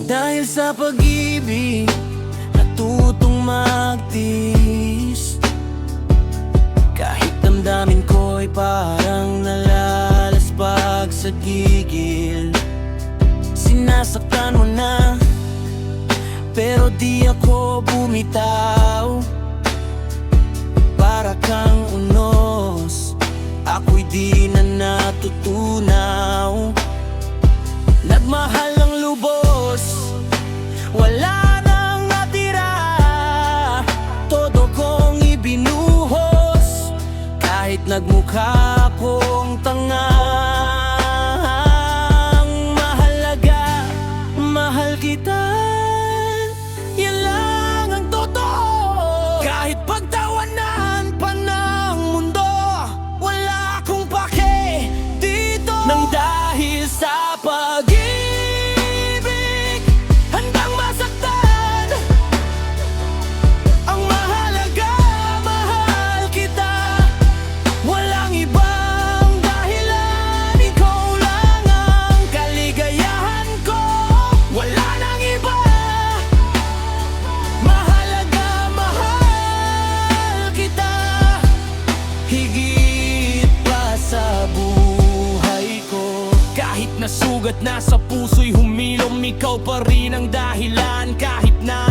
Dahil sa pag-ibig, natutong magtiis. Kahit damdamin ko'y parang nalalaspag sa gigil. Sinasaktan mo na, pero di ako bumitaw. Para kang unos, ako'y di na natutunaw. Nagmahal ng lubos, wala nang natira. Todo kong ibinuhos, kahit nagmukha akong tanga. Ang mahalaga, mahal kita, yan lang ang totoo. Kahit pagtawanan pa ng mundo, wala akong pake dito. Nang dahil sa pag-ibig, handang masaktan. Ang mahalaga, mahal kita, walang ibang dahilan. Ikaw lang ang kaligayahan ko, wala nang iba. Mahalaga, mahal kita, higit pa sa buhay ko. Kahit nasugat na sa puso'y humilom, ikaw pa rin ang dahilan. Kahit na